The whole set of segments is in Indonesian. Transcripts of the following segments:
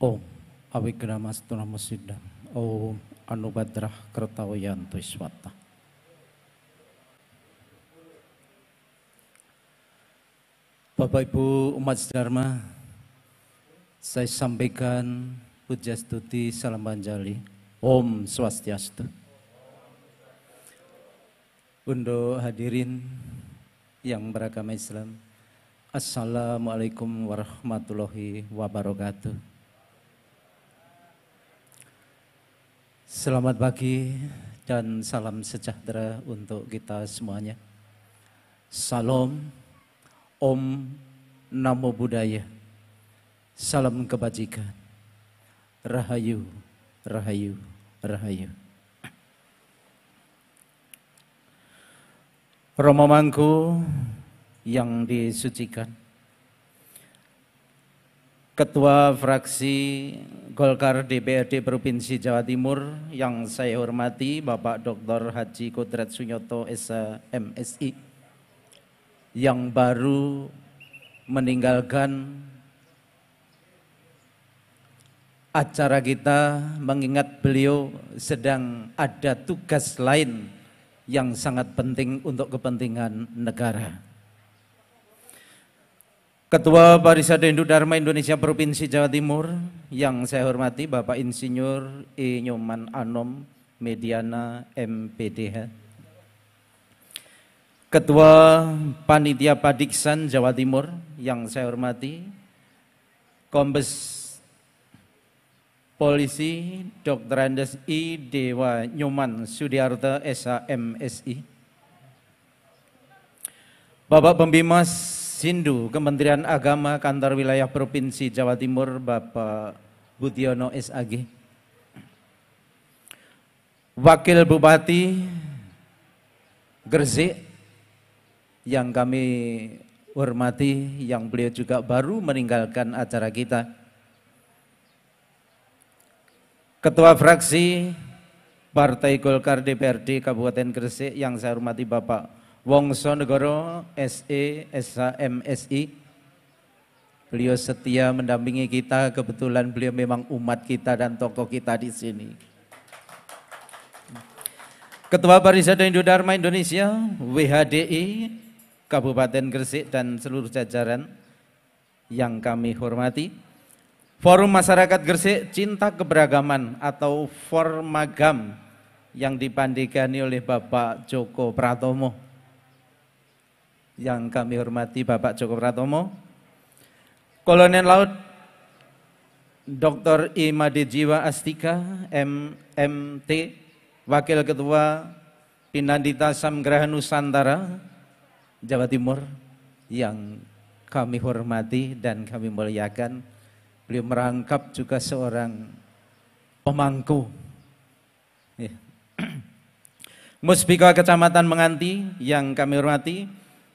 Om Awigramastuна Musidam Om Anubadrah Kertawayantu Iswata. Bapak Ibu umat sedharma, saya sampaikan pujastuti salam panjali Om Swastiastu. Untuk hadirin yang beragama Islam, Assalamualaikum warahmatullahi wabarakatuh. Selamat pagi dan salam sejahtera untuk kita semuanya. Salam, Om, Namo Buddhaya, salam kebajikan, Rahayu, Rahayu, Rahayu. Romo Mangku yang disucikan, Ketua Fraksi Golkar DPRD Provinsi Jawa Timur yang saya hormati Bapak Dr. Haji Kodrat Sunyoto SH MSI yang baru meninggalkan acara kita, mengingat beliau sedang ada tugas lain yang sangat penting untuk kepentingan negara. Ketua Parisada Hindu Dharma Indonesia Provinsi Jawa Timur yang saya hormati Bapak Insinyur E. Nyoman Anom Mediana MPDH. Ketua Panitia Padiksan Jawa Timur yang saya hormati Kombes Polisi Dr. Andes I. Dewa Nyoman Sudiarto SH MSI. Bapak Pembimas Hindu Kementerian Agama Kantor Wilayah Provinsi Jawa Timur Bapak Budiono SAG. Wakil Bupati Gresik yang kami hormati, yang beliau juga baru meninggalkan acara kita. Ketua Fraksi Partai Golkar DPRD Kabupaten Gresik yang saya hormati Bapak Wongso Negoro SE SH MSI. Beliau setia mendampingi kita, kebetulan beliau memang umat kita dan tokoh kita di sini. Ketua Parisada Hindu Dharma Indonesia WHDI Kabupaten Gresik dan seluruh jajaran yang kami hormati. Forum Masyarakat Gresik Cinta Keberagaman atau Formagam yang dipandegani oleh Bapak Joko Pratomo yang kami hormati Bapak Joko Pratomo. Kolonel Laut Dr. Imade Jiwa Astika MMT, Wakil Ketua Pinandita Samgraha Nusantara Jawa Timur yang kami hormati dan kami muliakan. Beliau merangkap juga seorang pemangku. Ya. Muspika Kecamatan Menganti yang kami hormati,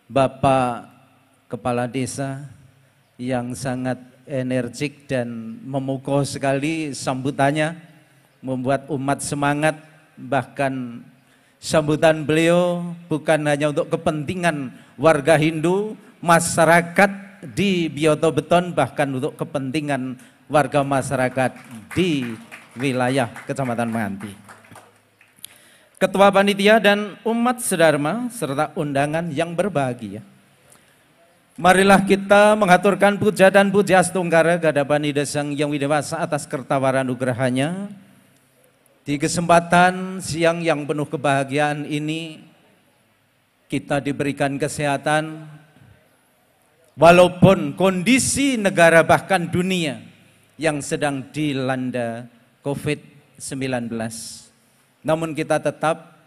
Bapak Kepala Desa yang sangat energik dan memukau sekali sambutannya, membuat umat semangat. Bahkan sambutan beliau bukan hanya untuk kepentingan warga Hindu, masyarakat di Bioto Beton, bahkan untuk kepentingan warga masyarakat di wilayah Kecamatan Menganti. Ketua Panitia dan umat sedharma serta undangan yang berbahagia, marilah kita mengaturkan puja dan pujiastungkara kehadapan Ida Sang Hyang Widewasa atas kertawara nugrahanya. Di kesempatan siang yang penuh kebahagiaan ini, kita diberikan kesehatan. Walaupun kondisi negara bahkan dunia yang sedang dilanda COVID-19, namun kita tetap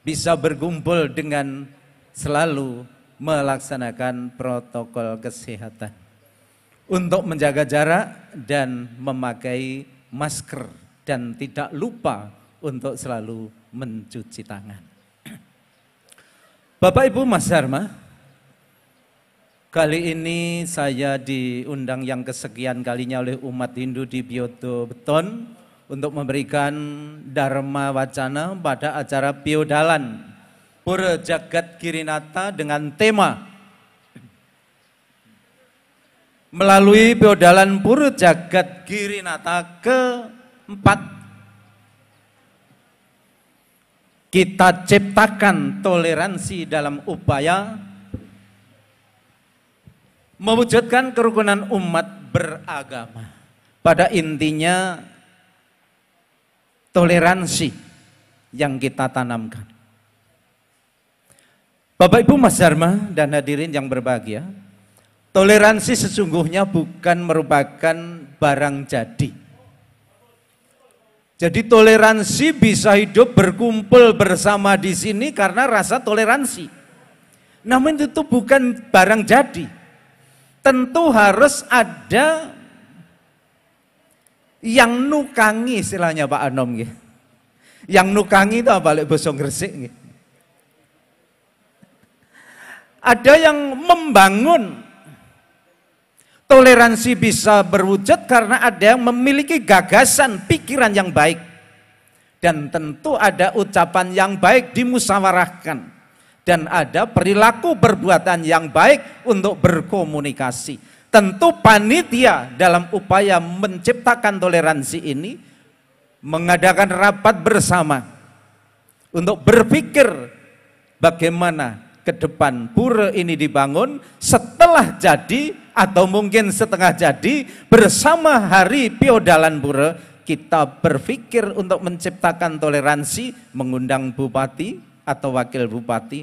bisa berkumpul dengan selalu melaksanakan protokol kesehatan untuk menjaga jarak dan memakai masker dan tidak lupa untuk selalu mencuci tangan. Bapak Ibu Mas Dharma, kali ini saya diundang yang kesekian kalinya oleh umat Hindu di Bioto Beton untuk memberikan Dharma Wacana pada acara Biodalan Pura Jagat Girinata dengan tema melalui Piodalan Pura Jagat Girinata keempat, kita ciptakan toleransi dalam upaya mewujudkan kerukunan umat beragama. Pada intinya toleransi yang kita tanamkan. Bapak Ibu Mas Dharma dan hadirin yang berbahagia, toleransi sesungguhnya bukan merupakan barang jadi. Jadi toleransi bisa hidup berkumpul bersama di sini karena rasa toleransi. Namun itu bukan barang jadi. Tentu harus ada yang nukangi, istilahnya Pak Anom. Yang nukangi itu apa? Lek basa Gresik. Ada yang membangun. Toleransi bisa berwujud karena ada yang memiliki gagasan, pikiran yang baik. Dan tentu ada ucapan yang baik dimusyawarahkan. Dan ada perilaku perbuatan yang baik untuk berkomunikasi. Tentu panitia dalam upaya menciptakan toleransi ini mengadakan rapat bersama untuk berpikir bagaimana ke depan pura ini dibangun setelah jadi atau mungkin setengah jadi. Bersama Hari Piodalan Pura kita berpikir untuk menciptakan toleransi, mengundang bupati atau wakil bupati,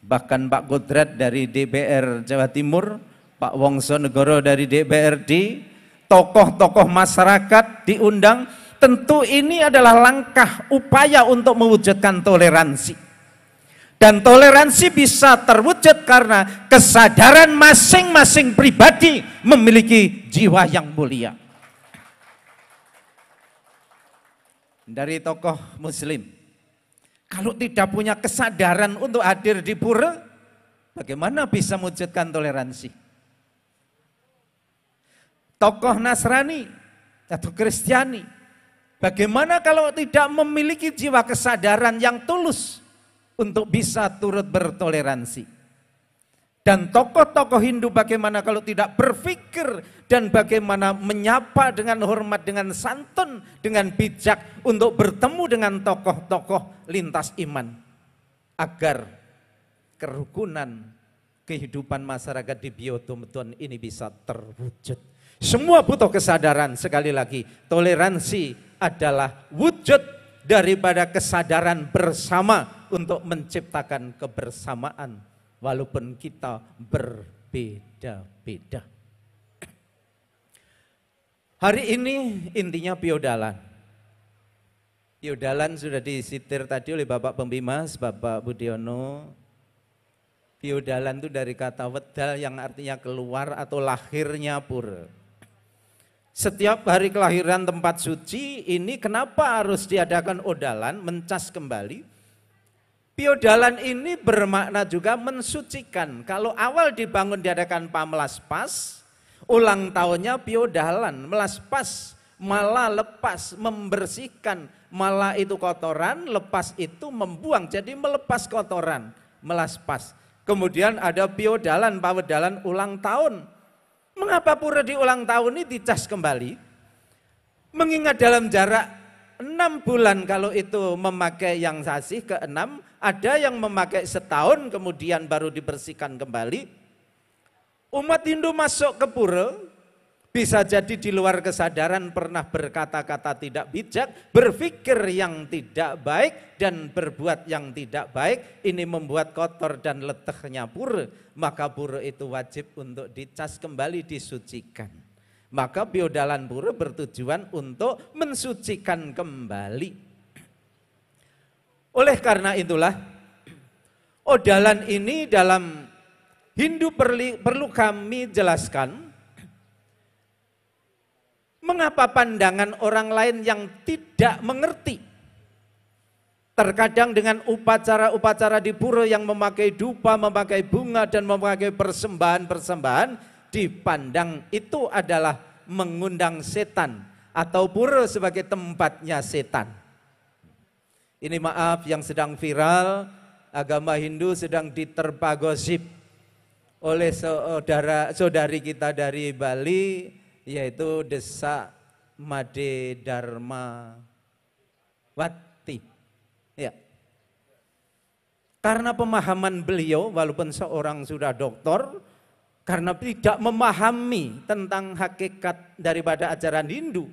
bahkan Pak Kodrat dari DPR Jawa Timur, Pak Wongso Negoro dari DPRD, tokoh-tokoh masyarakat diundang. Tentu ini adalah langkah upaya untuk mewujudkan toleransi. Dan toleransi bisa terwujud karena kesadaran masing-masing pribadi memiliki jiwa yang mulia. Dari tokoh muslim, kalau tidak punya kesadaran untuk hadir di pura, bagaimana bisa mewujudkan toleransi? Tokoh Nasrani atau Kristiani, bagaimana kalau tidak memiliki jiwa kesadaran yang tulus untuk bisa turut bertoleransi? Dan tokoh-tokoh Hindu bagaimana kalau tidak berpikir dan bagaimana menyapa dengan hormat, dengan santun, dengan bijak untuk bertemu dengan tokoh-tokoh lintas iman agar kerukunan kehidupan masyarakat di Biotometon ini bisa terwujud. Semua butuh kesadaran. Sekali lagi, toleransi adalah wujud daripada kesadaran bersama untuk menciptakan kebersamaan walaupun kita berbeda-beda. Hari ini intinya Piodalan. Piodalan sudah disitir tadi oleh Bapak Pembimas, Bapak Budiono. Piodalan itu dari kata wedal yang artinya keluar atau lahirnya pura. Setiap hari kelahiran tempat suci ini kenapa harus diadakan odalan, mencas kembali? Piodalan ini bermakna juga mensucikan. Kalau awal dibangun diadakan pamelaspas, ulang tahunnya Piodalan, melaspas, malah lepas, membersihkan, malah itu kotoran, lepas itu membuang, jadi melepas kotoran, melaspas. Kemudian ada Piodalan, pawedalan ulang tahun. Mengapa pura di ulang tahun ini dicas kembali? Mengingat dalam jarak 6 bulan kalau itu memakai yang sasih ke-6, ada yang memakai setahun kemudian baru dibersihkan kembali. Umat Hindu masuk ke pura, bisa jadi di luar kesadaran pernah berkata-kata tidak bijak, berpikir yang tidak baik dan berbuat yang tidak baik. Ini membuat kotor dan letihnya pura. Maka pura itu wajib untuk dicas kembali, disucikan. Maka Piodalan Pura bertujuan untuk mensucikan kembali. Oleh karena itulah, odalan ini dalam Hindu perlu kami jelaskan. Mengapa pandangan orang lain yang tidak mengerti? Terkadang dengan upacara-upacara di pura yang memakai dupa, memakai bunga dan memakai persembahan-persembahan, dipandang itu adalah mengundang setan atau pura sebagai tempatnya setan. Ini maaf yang sedang viral, agama Hindu sedang diterpa gosip oleh saudari kita dari Bali, yaitu Desa Made Darmawati. Ya. Karena pemahaman beliau, walaupun seorang sudah doktor, karena tidak memahami tentang hakikat daripada ajaran Hindu,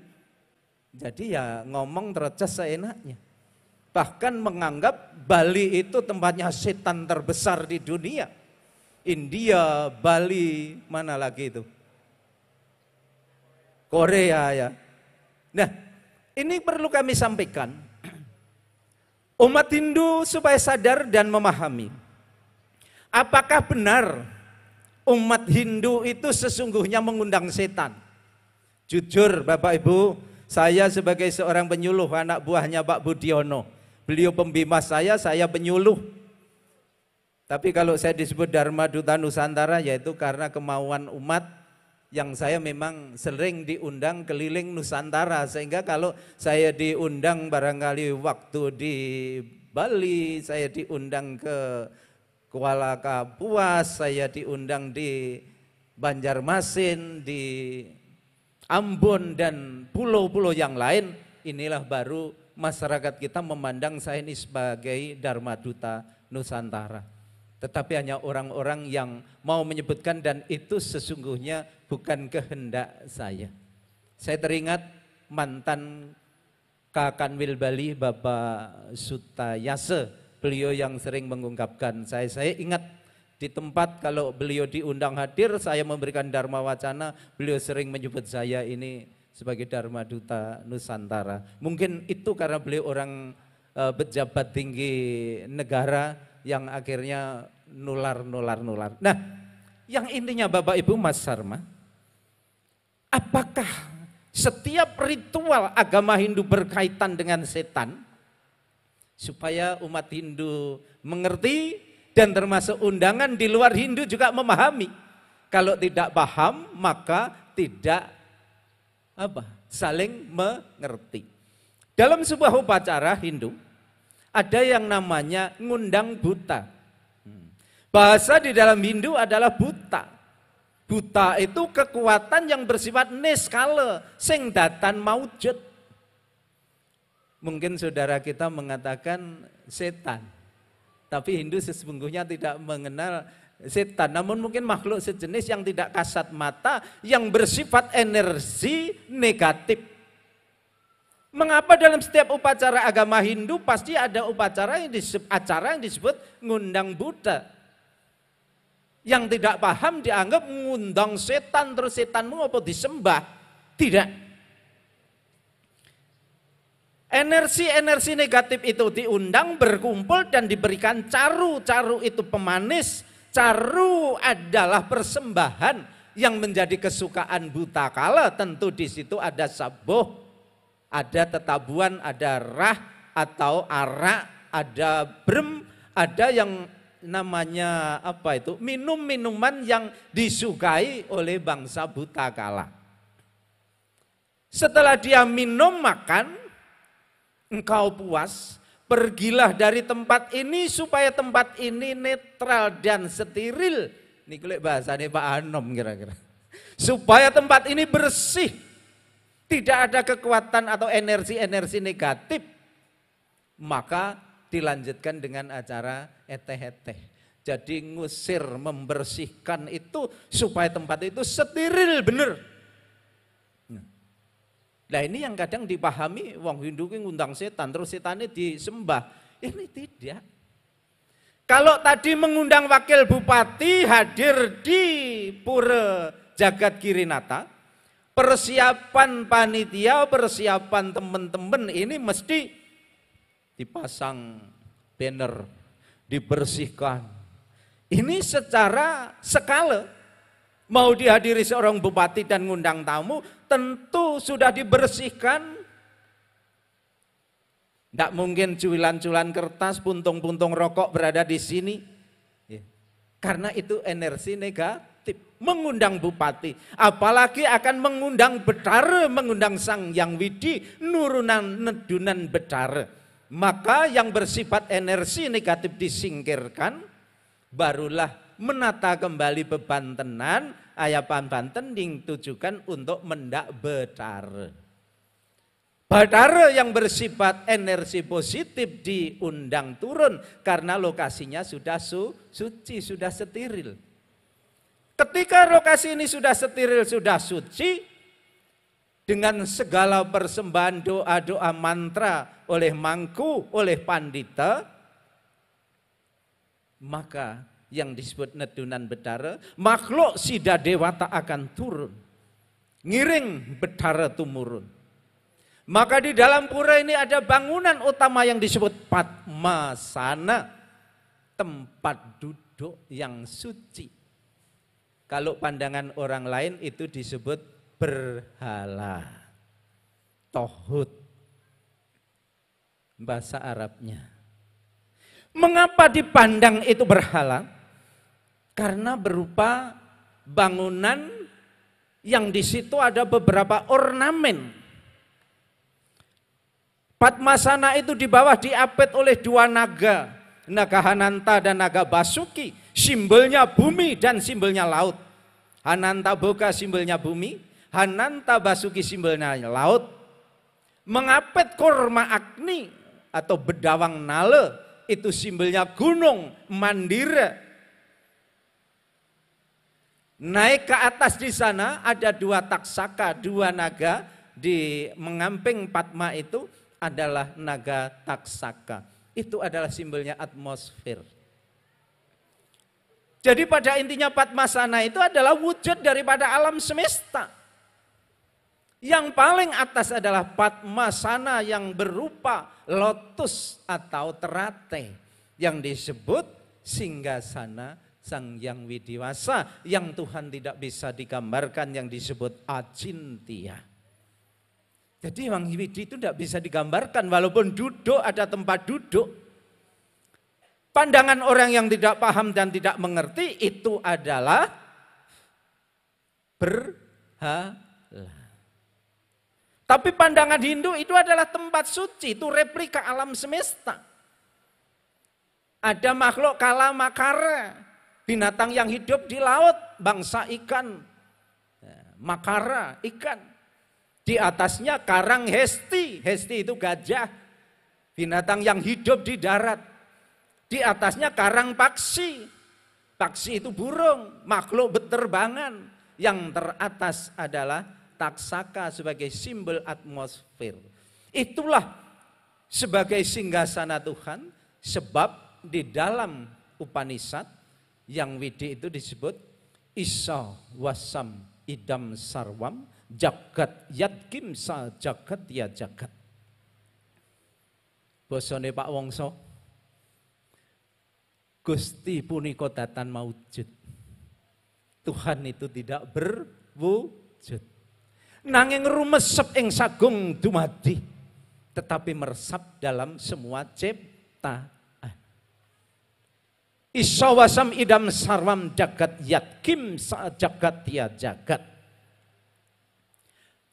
jadi ya ngomong tercas seenaknya. Bahkan menganggap Bali itu tempatnya setan terbesar di dunia. India, Bali, mana lagi itu? Korea ya. Nah, ini perlu kami sampaikan. Umat Hindu supaya sadar dan memahami. Apakah benar umat Hindu itu sesungguhnya mengundang setan? Jujur Bapak Ibu, saya sebagai seorang penyuluh anak buahnya Pak Budiono, beliau pembina saya penyuluh. Tapi kalau saya disebut Dharma Duta Nusantara, yaitu karena kemauan umat yang saya memang sering diundang keliling Nusantara. Sehingga kalau saya diundang barangkali waktu di Bali, saya diundang ke Kuala Kapuas, saya diundang di Banjarmasin, di Ambon dan pulau-pulau yang lain, inilah baru masyarakat kita memandang saya ini sebagai Dharma Duta Nusantara. Tetapi hanya orang-orang yang mau menyebutkan, dan itu sesungguhnya bukan kehendak saya. Saya teringat mantan Kakanwil Bali Bapak Sutayase, beliau yang sering mengungkapkan, saya ingat di tempat kalau beliau diundang hadir, saya memberikan Dharma Wacana, beliau sering menyebut saya ini sebagai Dharma Duta Nusantara. Mungkin itu karena beliau orang pejabat tinggi negara yang akhirnya nular. Nah, yang intinya Bapak Ibu Mas Sarma, apakah setiap ritual agama Hindu berkaitan dengan setan? Supaya umat Hindu mengerti dan termasuk undangan di luar Hindu juga memahami. Kalau tidak paham maka tidak saling mengerti. Dalam sebuah upacara Hindu ada yang namanya ngundang buta. Bahasa di dalam Hindu adalah buta. Buta itu kekuatan yang bersifat niskala, sing datan maujud. Mungkin saudara kita mengatakan setan, tapi Hindu sesungguhnya tidak mengenal setan. Namun mungkin makhluk sejenis yang tidak kasat mata, yang bersifat energi negatif. Mengapa dalam setiap upacara agama Hindu pasti ada acara yang disebut ngundang Buddha? Yang tidak paham dianggap ngundang setan, terus setanmu apa disembah? Tidak. Energi-energi negatif itu diundang, berkumpul dan diberikan caru. Caru itu pemanis. Caru adalah persembahan yang menjadi kesukaan buta kala. Tentu di situ ada saboh, ada tetabuan, ada rah atau arak, ada brem, ada yang namanya minum-minuman yang disukai oleh bangsa buta kala. Setelah dia minum makan, engkau puas, pergilah dari tempat ini supaya tempat ini netral dan steril. Ini kulik bahasanya Pak Anom kira-kira. Supaya tempat ini bersih, tidak ada kekuatan atau energi-energi negatif. Maka dilanjutkan dengan acara eteh-eteh. Jadi ngusir, membersihkan itu supaya tempat itu steril bener. Nah ini yang kadang dipahami wong Hindu ki ngundang setan terus setannya disembah. Ini tidak. Kalau tadi mengundang wakil bupati hadir di Pura Jagat Girinata, persiapan panitia, persiapan teman-teman ini mesti dipasang banner, dibersihkan. Ini secara skala, mau dihadiri seorang bupati dan ngundang tamu, tentu sudah dibersihkan. Tidak mungkin cuilan-cuilan kertas, puntung-puntung rokok berada di sini. Karena itu energi negatif. Mengundang bupati, apalagi akan mengundang Betara, mengundang Sang Yang Widi, nurunan nedunan Betara. Maka yang bersifat energi negatif disingkirkan, barulah menata kembali bebantenan ayapan banten yang tujukan untuk mendak betare. Betare yang bersifat energi positif diundang turun karena lokasinya sudah suci, sudah steril. Ketika lokasi ini sudah steril, sudah suci, dengan segala persembahan doa-doa mantra oleh mangku, oleh pandita, maka yang disebut nedunan bedara, makhluk sida dewata akan turun. Ngiring bedara tumurun. Maka di dalam pura ini ada bangunan utama yang disebut Padmasana, tempat duduk yang suci. Kalau pandangan orang lain itu disebut berhala, tohut, bahasa Arabnya. Mengapa dipandang itu berhala? Karena berupa bangunan yang di situ ada beberapa ornamen. Padmasana itu di bawah diapit oleh dua naga, naga Hananta dan naga Basuki, simbolnya bumi dan simbolnya laut. Hananta Boga simbolnya bumi, Hananta Basuki simbolnya laut. Mengapit Kurma Agni atau bedawang nale, itu simbolnya gunung Mandira. Naik ke atas di sana ada dua taksaka, dua naga di mengamping Padma itu adalah naga taksaka. Itu adalah simbolnya atmosfer. Jadi pada intinya Padmasana itu adalah wujud daripada alam semesta. Yang paling atas adalah Padmasana yang berupa lotus atau terate yang disebut singgasana Sang Hyang Widiwasa, yang Tuhan tidak bisa digambarkan, yang disebut Acintya. Jadi Hyang Widi itu tidak bisa digambarkan, walaupun duduk ada tempat duduk. Pandangan orang yang tidak paham dan tidak mengerti itu adalah berhala. Tapi pandangan Hindu itu adalah tempat suci, itu replika alam semesta. Ada makhluk kala-makara, binatang yang hidup di laut, bangsa ikan, makara, ikan. Di atasnya karang hesti, hesti itu gajah, binatang yang hidup di darat. Di atasnya karang paksi, paksi itu burung, makhluk beterbangan. Yang teratas adalah taksaka sebagai simbol atmosfer. Itulah sebagai singgasana Tuhan, sebab di dalam Upanishad yang Widi itu disebut Isa wasam idam sarwam jagat yatkim sa jagat ya jagat. Bosone Pak Wongso, Gusti punika datan maujud. Tuhan itu tidak berwujud. Nanging rumesep ing sagung dumadi, tetapi meresap dalam semua ciptaan. Isa wasam idam sarwam jagat yatkim sa jagat ya jagat.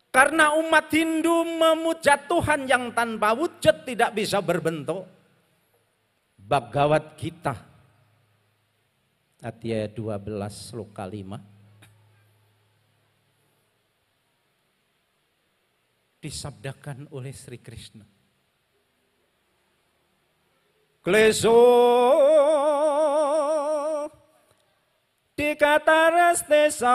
Karena umat Hindu memuja Tuhan yang tanpa wujud, tidak bisa berbentuk. Bhagavad Gita ayat 12 sloka 5 disabdakan oleh Sri Krishna. Kleso dikataras desam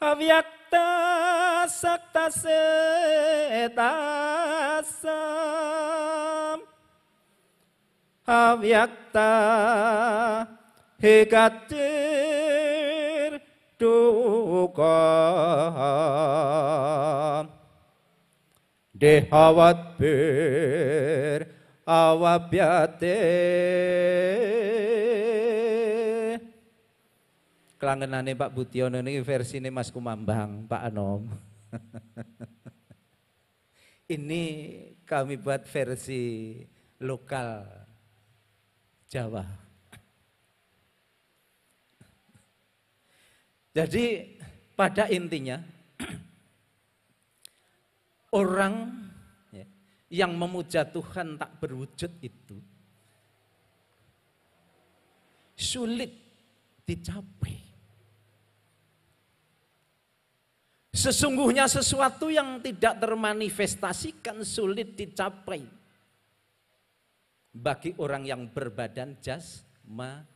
avyakta sakta setasam avyakta hekatir duka dehawat ber awabyate. Kelangenane Pak Budiono ini versine Mas Kumambang, Pak Anom. Ini kami buat versi lokal Jawa. Jadi pada intinya orang yang memuja Tuhan tak berwujud itu sulit dicapai. Sesungguhnya sesuatu yang tidak termanifestasikan sulit dicapai bagi orang yang berbadan jasmani.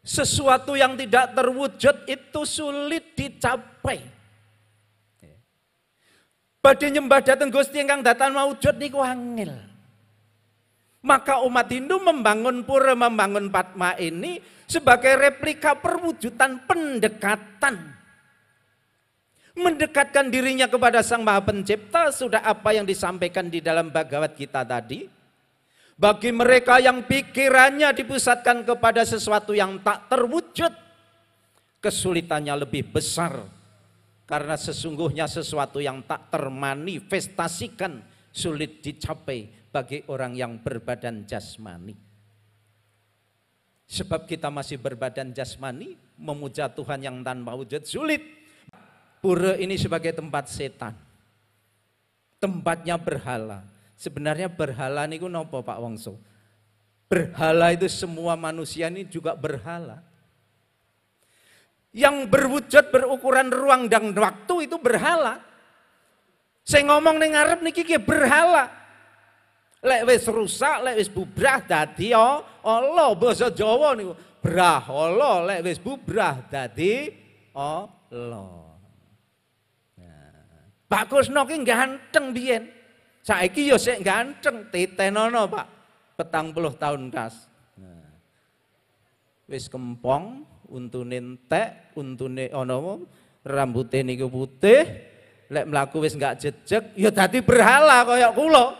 Sesuatu yang tidak terwujud itu sulit dicapai. Badhe nyembah dhateng Gusti ingkang datan maujud niku angel. Maka umat Hindu membangun pura, membangun Padma ini sebagai replika perwujudan pendekatan. Mendekatkan dirinya kepada Sang Maha Pencipta, sudah apa yang disampaikan di dalam Bhagavad Gita tadi. Bagi mereka yang pikirannya dipusatkan kepada sesuatu yang tak terwujud, kesulitannya lebih besar. Karena sesungguhnya sesuatu yang tak termanifestasikan sulit dicapai bagi orang yang berbadan jasmani. Sebab kita masih berbadan jasmani, memuja Tuhan yang tanpa wujud sulit. Pura ini sebagai tempat setan, tempatnya berhala. Sebenarnya berhala niku napa Pak Wongso? Berhala itu semua manusia ini juga berhala. Yang berwujud berukuran ruang dan waktu itu berhala. Saya ngomong ning ngarep niki ki berhala. Lek wis rusak, lek wis bubrah dadi Allah, basa Jawa niku. Brahala lek wis bubrah dadi Allah. Nah, Pak Kusno ki ganteng biyen. Saiki ya sik ganteng, titenono Pak. 40 tahun kas. Nah, wis kempong, untune entek, untune ana rambute niku putih, lek mlaku wis enggak jejeg, ya dadi berhala kaya kula.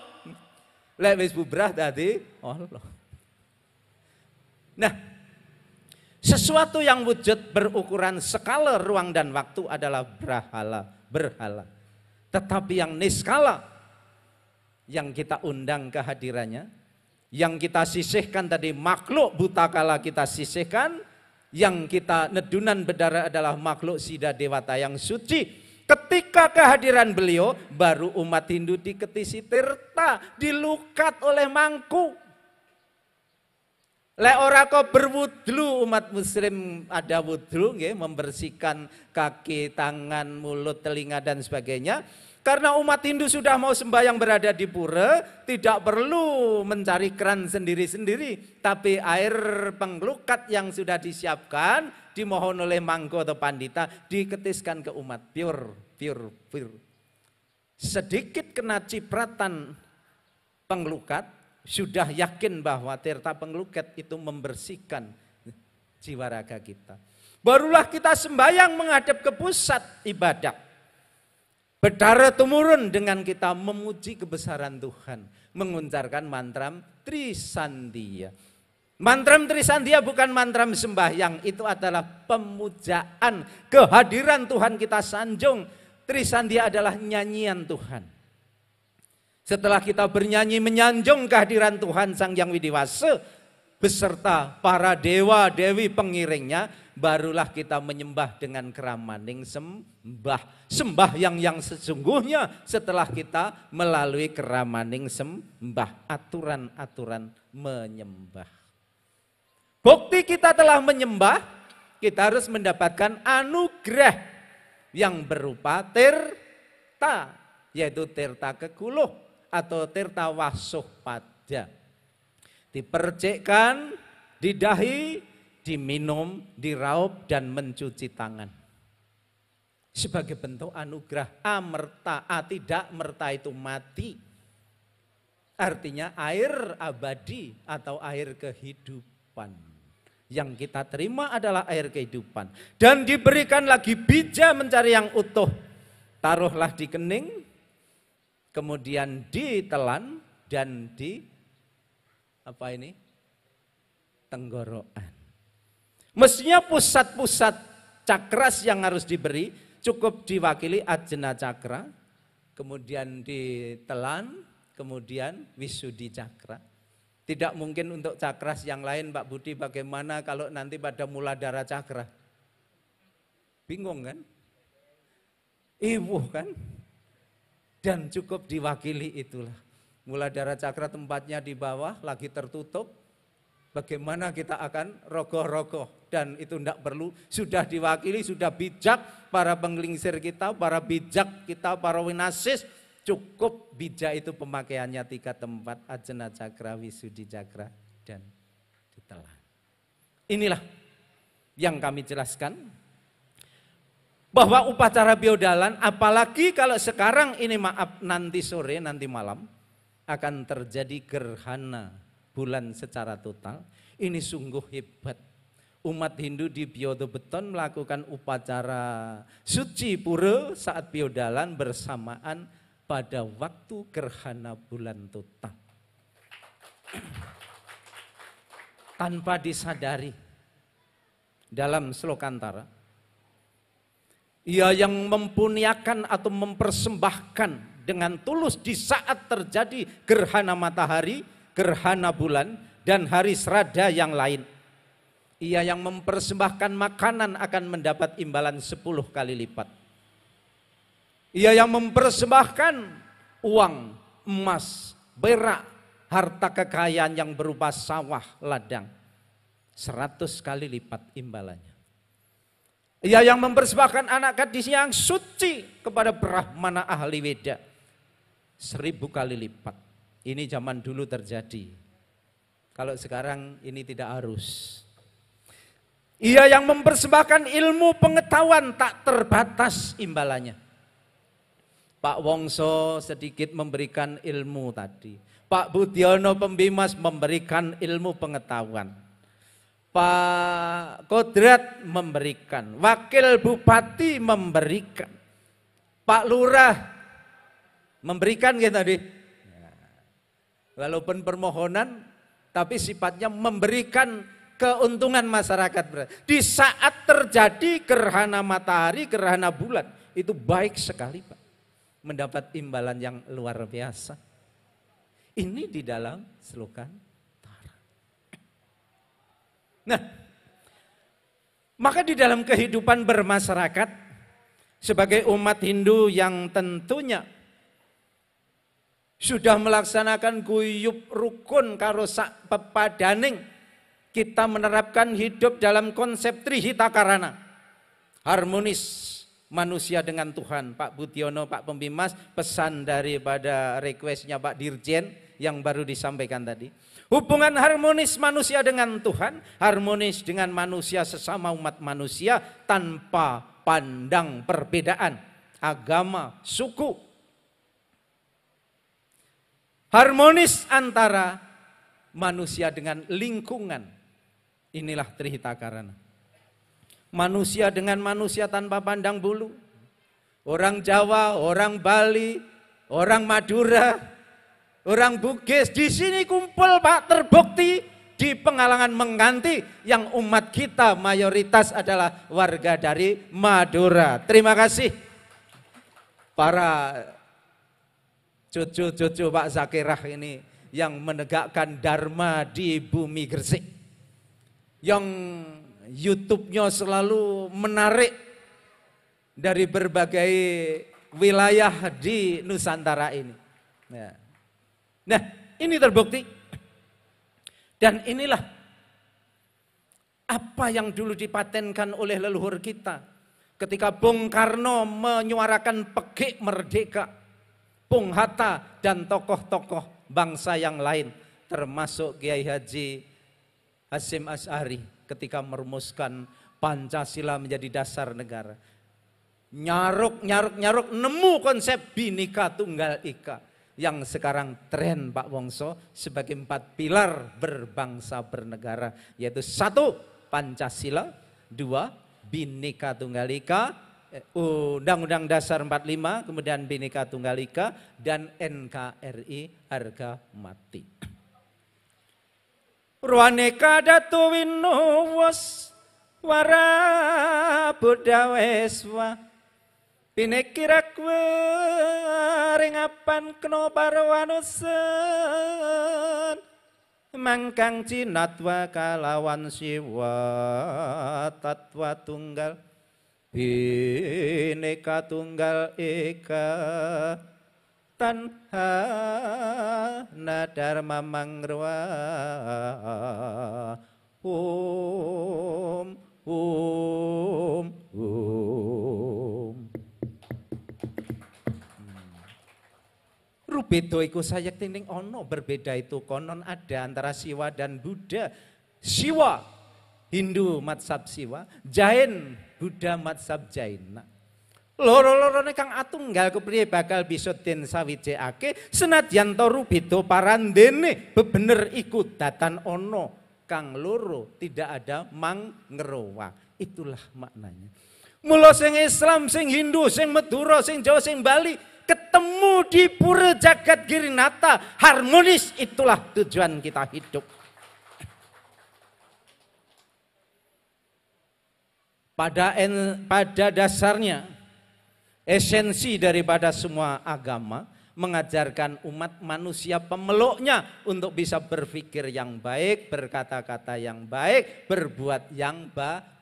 Lek wis bubrah dadi Allah. Nah, sesuatu yang wujud berukuran skala ruang dan waktu adalah berhala. Tetapi yang niskala, yang kita undang kehadirannya, yang kita sisihkan tadi makhluk buta kala kita sisihkan, yang kita nedunan berdarah adalah makhluk Sida Dewata yang suci. Ketika kehadiran beliau, baru umat Hindu diketisi tirta, dilukat oleh mangku. Lek ora kok berwudhu, umat muslim ada wudhu, membersihkan kaki, tangan, mulut, telinga dan sebagainya. Karena umat Hindu sudah mau sembahyang berada di pura, tidak perlu mencari keran sendiri-sendiri. Tapi air penglukat yang sudah disiapkan, dimohon oleh mangko atau pandita, diketiskan ke umat. Pure. Sedikit kena cipratan penglukat, sudah yakin bahwa tirta penglukat itu membersihkan jiwa raga kita. Barulah kita sembahyang menghadap ke pusat ibadah. Berdarah temurun dengan kita memuji kebesaran Tuhan. Menguncapkan mantra Trisandiya. Mantra Trisandiya bukan mantra sembahyang. Itu adalah pemujaan kehadiran Tuhan kita sanjung. Trisandiya adalah nyanyian Tuhan. Setelah kita bernyanyi menyanjung kehadiran Tuhan Sang Hyang Widiwasa beserta para dewa dewi pengiringnya, barulah kita menyembah dengan keramaning sembah. Sembah yang sesungguhnya setelah kita melalui keramaning sembah, aturan-aturan menyembah. Bukti kita telah menyembah, kita harus mendapatkan anugerah yang berupa tirta, yaitu tirta kekuluh atau tirta wasuh pada. Dipercikkan, didahi, diminum, diraup dan mencuci tangan. Sebagai bentuk anugerah amerta, tidak merta itu mati. Artinya air abadi atau air kehidupan. Yang kita terima adalah air kehidupan. Dan diberikan lagi bija mencari yang utuh. Taruhlah di kening, kemudian ditelan dan di tenggorokan. Mestinya pusat-pusat cakras yang harus diberi cukup diwakili ajna cakra, kemudian ditelan, kemudian wisudi cakra. Tidak mungkin untuk cakras yang lain, Pak Budi, bagaimana kalau nanti pada muladhara cakra? Bingung kan? Iwuh kan? dan cukup diwakili itulah. Muladhara cakra tempatnya di bawah, lagi tertutup. Bagaimana kita akan rogoh-rogoh, dan itu tidak perlu, sudah diwakili, sudah bijak para penglingsir kita, para bijak kita, para winasis. Cukup bijak itu pemakaiannya 3 tempat, ajna cakra, wisudi cakra, dan ditelan. Inilah yang kami jelaskan, bahwa upacara biodalan, apalagi kalau sekarang ini maaf nanti sore, nanti malam, akan terjadi gerhana bulan secara total. Ini sungguh hebat. Umat Hindu di Biodo Beton melakukan upacara suci pura saat biodalan bersamaan pada waktu gerhana bulan total. Tanpa disadari, dalam slokantara, ia yang mempunyakan atau mempersembahkan dengan tulus di saat terjadi gerhana matahari, gerhana bulan, dan hari serada yang lain. Ia yang mempersembahkan makanan akan mendapat imbalan 10 kali lipat. Ia yang mempersembahkan uang, emas, perak, harta kekayaan yang berupa sawah, ladang, 100 kali lipat imbalannya. Ia yang mempersembahkan anak gadis yang suci kepada Brahmana ahli Weda, 1000 kali lipat. Ini zaman dulu terjadi. Kalau sekarang ini tidak harus. Ia yang mempersembahkan ilmu pengetahuan tak terbatas imbalannya. Pak Wongso sedikit memberikan ilmu tadi. Pak Budiono Pembimas memberikan ilmu pengetahuan. Pak Kodrat memberikan. Wakil Bupati memberikan. Pak Lurah memberikan gitu tadi. Walaupun permohonan, tapi sifatnya memberikan keuntungan masyarakat. Di saat terjadi gerhana matahari, gerhana bulan, itu baik sekali Pak. Mendapat imbalan yang luar biasa. Ini di dalam slokantara. Nah, maka di dalam kehidupan bermasyarakat, sebagai umat Hindu yang tentunya sudah melaksanakan guyub rukun karo sak pepadaning, kita menerapkan hidup dalam konsep Trihita Karana, harmonis manusia dengan Tuhan. Pak Budiono, Pak Pembimas, pesan daripada requestnya Pak Dirjen yang baru disampaikan tadi. Hubungan harmonis manusia dengan Tuhan, harmonis dengan manusia sesama umat manusia tanpa pandang perbedaan agama, suku. Harmonis antara manusia dengan lingkungan. Inilah Trihita Karana. Manusia dengan manusia tanpa pandang bulu. Orang Jawa, orang Bali, orang Madura, orang Bugis. Di sini kumpul Pak, terbukti di Pengalangan Mengganti yang umat kita mayoritas adalah warga dari Madura. Terima kasih para cucu-cucu Pak Zakirah ini yang menegakkan Dharma di bumi Gresik. Yang YouTube-nya selalu menarik dari berbagai wilayah di Nusantara ini. Nah, ini terbukti. Dan inilah apa yang dulu dipatenkan oleh leluhur kita. Ketika Bung Karno menyuarakan pekik merdeka, Bung Hatta dan tokoh-tokoh bangsa yang lain, termasuk Kiai Haji Hasyim Asy'ari ketika merumuskan Pancasila menjadi dasar negara. Nyaruk nemu konsep Bhinneka Tunggal Ika yang sekarang tren Pak Wongso sebagai 4 pilar berbangsa bernegara, yaitu 1 Pancasila, 2 Bhinneka Tunggal Ika, Undang-Undang Dasar 45, kemudian Bhinneka Tunggal Ika, dan NKRI harga mati. Purwaneka datu winuwus wara budaweswa pinekirak ringapan keno parwanusen mangkang cinatwa kalawan siwa tatwa tunggal Bhinneka Tunggal Ika tanha na dharma mangrwa om om om. Rubedo iku sayekti ning ono, berbeda itu konon ada antara Siwa dan Buddha. Siwa Hindu mazhab Siwa, Jain Buddha mazhab Jaina. Loro-lorone kang atunggal kepriye bakal bisa den sawijekake senadyan to rubedo parandene bebener iku datan ono kang loro tidak ada mangrowa. Itulah maknanya. Mula sing Islam, sing Hindu, sing Madura, sing Jawa, sing Bali ketemu di Pura Jagat Girinata, harmonis, itulah tujuan kita hidup. Pada dasarnya, esensi daripada semua agama mengajarkan umat manusia pemeluknya untuk bisa berpikir yang baik, berkata-kata yang baik, berbuat yang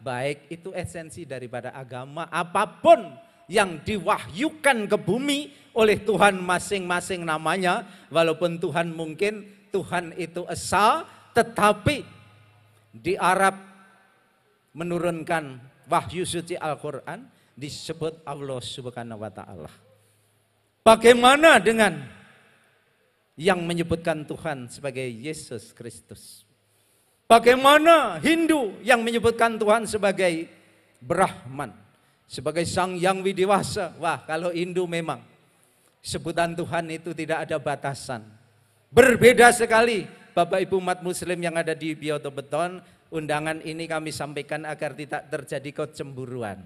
baik. Itu esensi daripada agama apapun yang diwahyukan ke bumi oleh Tuhan masing-masing namanya. Walaupun Tuhan mungkin Tuhan itu esa, tetapi di Arab menurunkan wahyu suci Al-Quran disebut Allah Subhanahu wa Ta'ala. Bagaimana dengan yang menyebutkan Tuhan sebagai Yesus Kristus? Bagaimana Hindu yang menyebutkan Tuhan sebagai Brahman, sebagai Sang Yang Widiwasa? Wah, kalau Hindu memang sebutan Tuhan itu tidak ada batasan. Berbeda sekali Bapak Ibu umat muslim yang ada di Bioto Beton. Undangan ini kami sampaikan agar tidak terjadi kecemburuan.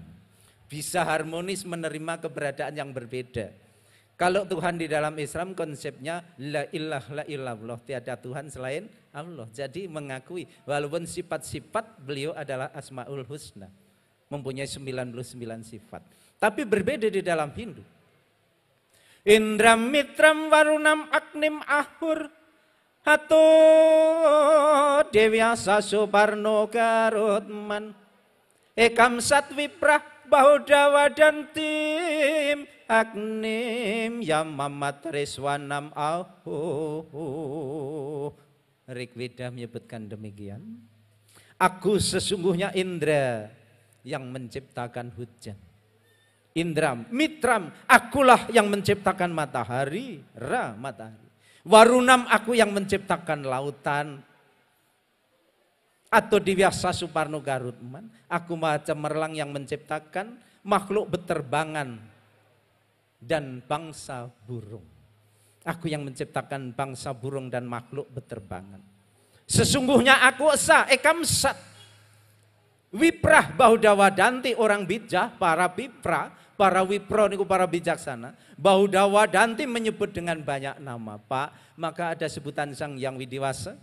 Bisa harmonis menerima keberadaan yang berbeda. Kalau Tuhan di dalam Islam konsepnya la ilaha illallah, tiada Tuhan selain Allah. Jadi mengakui walaupun sifat-sifat beliau adalah Asmaul Husna, mempunyai 99 sifat. Tapi berbeda di dalam Hindu. Indram mitram warunam aknim ahur hato devyasa suparno garutman ekam satwiprah bahudawa dan tim agnim yamamat reswanam ahu. Rigveda menyebutkan demikian. Aku sesungguhnya Indra yang menciptakan hujan. Indram, mitram, akulah yang menciptakan matahari, matahari. Warunam, aku yang menciptakan lautan. Atau Divyasa Suparno Garutman, aku Maha Cemerlang yang menciptakan makhluk beterbangan dan bangsa burung. Aku yang menciptakan bangsa burung dan makhluk beterbangan. Sesungguhnya aku esa ekamsat. Wiprah Bahudawadanti, orang bijak, para wipra, para wipro niku para bijaksana. Bahudawadanti menyebut dengan banyak nama, Pak. Maka ada sebutan Sang Yang Widiwasa,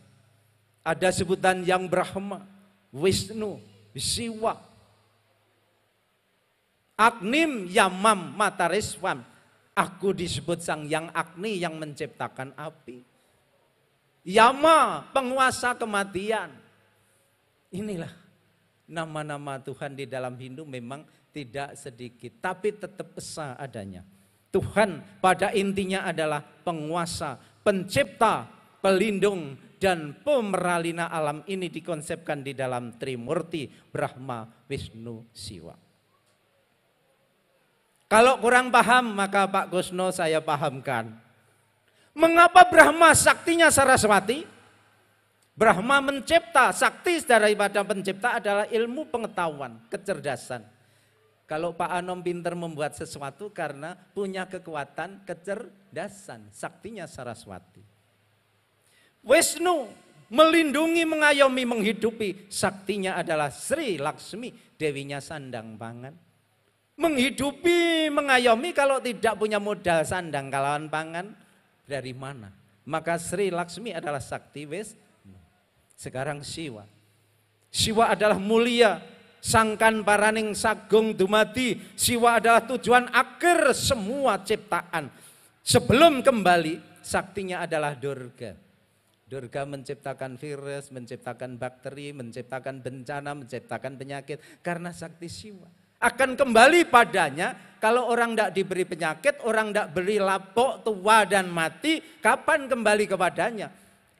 ada sebutan Yang Brahma, Wisnu, Siwa, Agnim, Yamam, Matareswam. Aku disebut Sang Yang Agni yang menciptakan api. Yama, penguasa kematian. Inilah nama-nama Tuhan di dalam Hindu memang tidak sedikit, tapi tetap esa adanya. Tuhan pada intinya adalah penguasa, pencipta, pelindung, dan pemeralina alam. Ini dikonsepkan di dalam Trimurti, Brahma, Wisnu, Siwa. Kalau kurang paham, maka Pak Gusno saya pahamkan. Mengapa Brahma saktinya Saraswati? Brahma mencipta, sakti daripada pencipta adalah ilmu pengetahuan, kecerdasan. Kalau Pak Anom pinter membuat sesuatu karena punya kekuatan kecerdasan, saktinya Saraswati. Wisnu melindungi, mengayomi, menghidupi, saktinya adalah Sri Laksmi, dewinya sandang pangan. Menghidupi, mengayomi, kalau tidak punya modal sandang kalawan pangan, dari mana? Maka Sri Laksmi adalah sakti Wisnu. Sekarang Siwa. Siwa adalah mulia, sangkan paraning sagung dumadi. Siwa adalah tujuan akhir semua ciptaan. Sebelum kembali, saktinya adalah Durga. Durga menciptakan virus, menciptakan bakteri, menciptakan bencana, menciptakan penyakit. Karena sakti Siwa. akan kembali padanya. Kalau orang tidak diberi penyakit, orang tidak beri lapok, tua dan mati, kapan kembali kepadanya?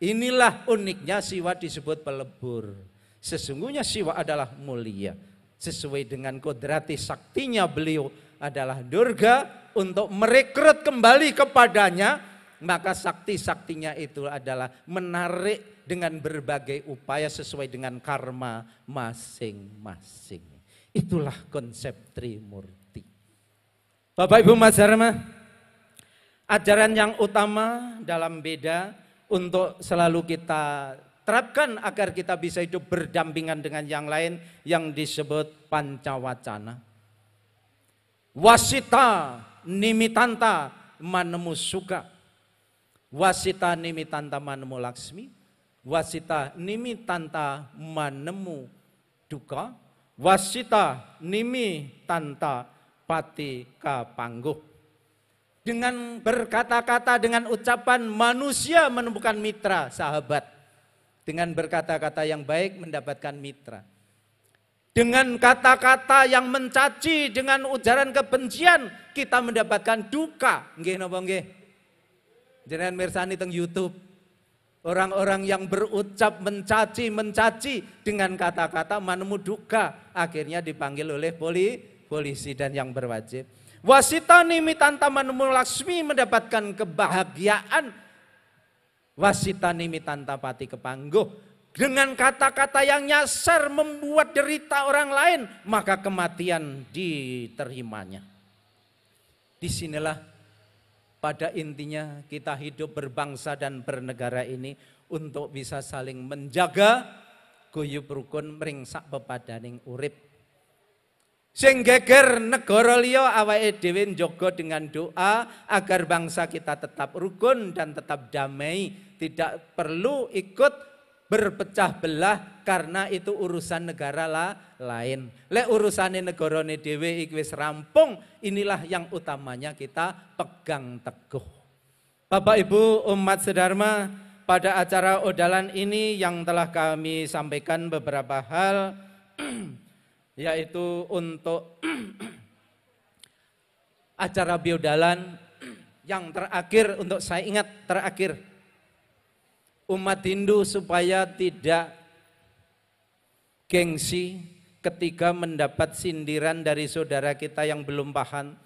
Inilah uniknya Siwa disebut pelebur. Sesungguhnya Siwa adalah mulia. Sesuai dengan kodrati saktinya beliau adalah Durga untuk merekrut kembali kepadanya. Maka sakti-saktinya itu adalah menarik dengan berbagai upaya sesuai dengan karma masing-masing. Itulah konsep Trimurti. Bapak Ibu Mas Dharma, ajaran yang utama dalam Beda untuk selalu kita terapkan agar kita bisa hidup berdampingan dengan yang lain yang disebut Pancawacana. Wasita nimitanta manemu suka. Wasita nimitanta manemu laksmi, wasita nimitanta manemu duka, wasita nimitanta pati kapangguh. Dengan berkata-kata, dengan ucapan manusia menemukan mitra, sahabat. Dengan berkata-kata yang baik mendapatkan mitra. Dengan kata-kata yang mencaci, dengan ujaran kebencian kita mendapatkan duka. Nggih napa nggih? Jenengan mirsani teng YouTube. Orang-orang yang berucap mencaci dengan kata-kata manemu duka, akhirnya dipanggil oleh polisi dan yang berwajib. Wasita nimitanta manemu laksmi mendapatkan kebahagiaan. Wasita nimitanta pati kepangguh. Dengan kata-kata yang nyasar membuat derita orang lain, maka kematian diterimanya. Disinilah pada intinya kita hidup berbangsa dan bernegara ini untuk bisa saling menjaga guyub rukun mringsak pepadaning urip. Sing geger negara liya awake dhewe njaga dengan doa agar bangsa kita tetap rukun dan tetap damai, tidak perlu ikut berpecah belah karena itu urusan negara lain. Lek urusane negarane dhewe iki wis rampung, inilah yang utamanya kita pegang teguh. Bapak Ibu umat sedharma, pada acara odalan ini yang telah kami sampaikan beberapa hal yaitu untuk acara biodalan yang terakhir, untuk saya ingat terakhir, umat Hindu supaya tidak gengsi ketika mendapat sindiran dari saudara kita yang belum paham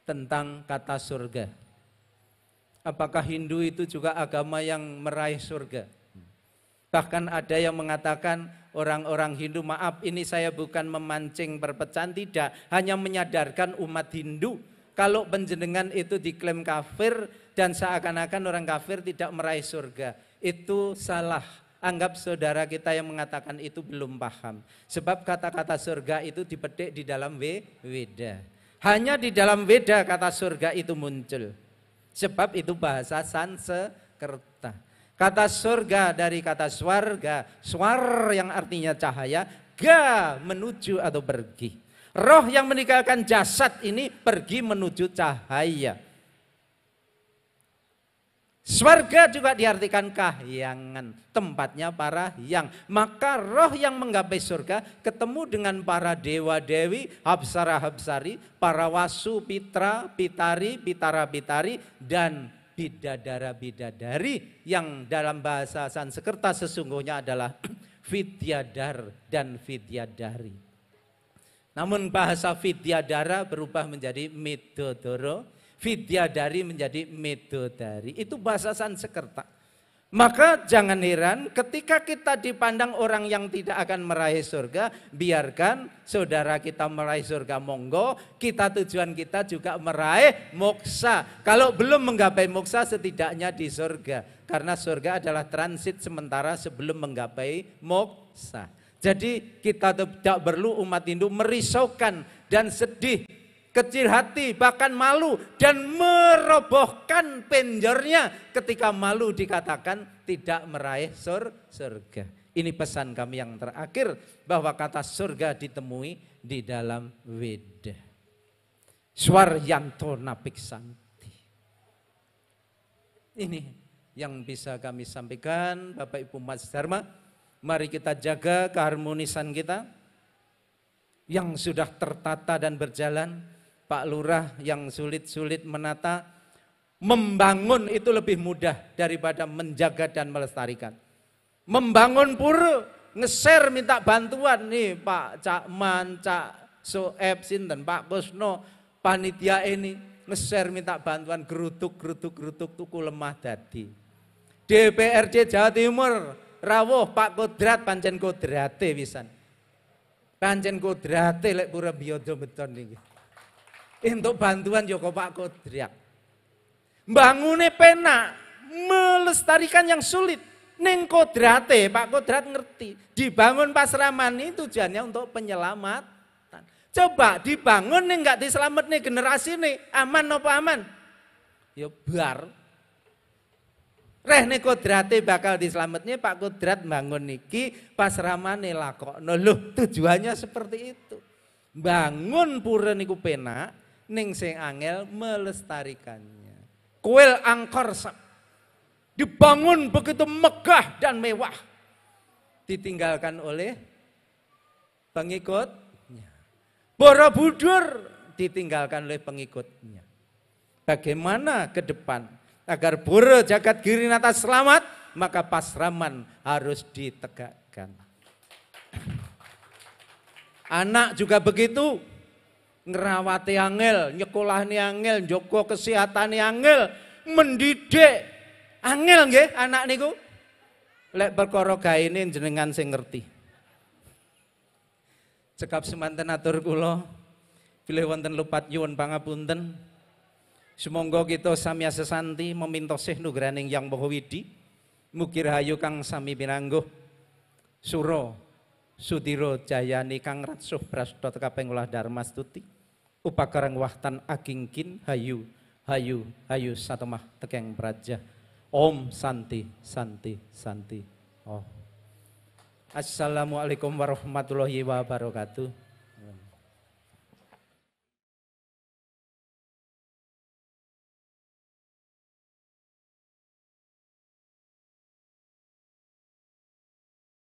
tentang kata surga. Apakah Hindu itu juga agama yang meraih surga? Bahkan ada yang mengatakan orang-orang Hindu, maaf ini saya bukan memancing perpecahan, tidak, hanya menyadarkan umat Hindu kalau penjenengan itu diklaim kafir dan seakan-akan orang kafir tidak meraih surga. Itu salah. Anggap saudara kita yang mengatakan itu belum paham. Sebab kata-kata surga itu dipetik di dalam Weda. Hanya di dalam Weda kata surga itu muncul. Sebab itu bahasa Sanskerta. Kata surga dari kata swarga, swar yang artinya cahaya, ga menuju atau pergi. Roh yang meninggalkan jasad ini pergi menuju cahaya. Swarga juga diartikan kahyangan, tempatnya para hyang. Maka roh yang menggapai surga ketemu dengan para dewa-dewi, hapsara-hapsari, para wasu, pitra, pitari, pitara-pitari, dan bidadara-bidadari yang dalam bahasa Sanskerta sesungguhnya adalah Vidyadar dan Vidyadari. Namun bahasa Vidyadara berubah menjadi Midodoro, Vidyadari menjadi Medodari. Itu bahasa Sanskerta. Maka jangan heran ketika kita dipandang orang yang tidak akan meraih surga, biarkan saudara kita meraih surga, monggo. Kita tujuan kita juga meraih moksa. Kalau belum menggapai moksa setidaknya di surga. Karena surga adalah transit sementara sebelum menggapai moksa. Jadi kita tidak perlu umat Hindu merisaukan dan sedih, kecil hati, bahkan malu dan merobohkan penjornya ketika malu dikatakan tidak meraih surga. Ini pesan kami yang terakhir, bahwa kata surga ditemui di dalam Weda. Swaryanto napiksanti. Ini yang bisa kami sampaikan, Bapak Ibu Mas Dharma. Mari kita jaga keharmonisan kita. yang sudah tertata dan berjalan, Pak Lurah yang sulit-sulit menata, membangun itu lebih mudah daripada menjaga dan melestarikan. Membangun pura, nge-share minta bantuan nih Pak Cakman, Cak Soeb, sinten, Pak Kusno, panitia ini nge-share minta bantuan gerutuk tuku lemah dadi. DPRD Jawa Timur rawuh Pak Kodrat pancen kodrate pisan. Pancen kodrate lek pura biyodo beton niki. Untuk bantuan Joko Pak Kodrat. Mbangune penak, melestarikan yang sulit. Ning kodrate, Pak Kodrat ngerti. Dibangun Pasraman ini tujuannya untuk penyelamatan. Coba dibangun nih enggak diselamat nih generasi nih, aman apa aman? Ya bar. Reh nih kodrate bakal diselamatnya Pak Kodrat bangun niki Pasramane lakokno. Loh tujuannya seperti itu. Bangun pura niku penak ning sing angel melestarikannya. Kuil Angkor dibangun begitu megah dan mewah. Ditinggalkan oleh pengikutnya. Borobudur ditinggalkan oleh pengikutnya. Bagaimana ke depan? Agar Pura Jagat Girinata selamat, maka Pasraman harus ditegakkan. Anak juga begitu, ngerawati angel, nyekolahni angel, njogo kesehatan angel, mendidik angel nggih anak niku. Lek perkara gaene jenengan sing ngerti. Cekap semanten atur kula, bilih wonten lupat nyuwun pangapunten. Sumangga kita samya sesanti memintosih nugraning Yang Maha Widi. Mugi rahayu kang sami pinangguh. Sura Sudira jayani kang ratsuh prasta kaping ulah Darmastuti. Upakarang wahtan agingkin hayu hayu hayu satemah tekeng praja. Om santi santi santi. Oh. Assalamualaikum warahmatullahi wabarakatuh.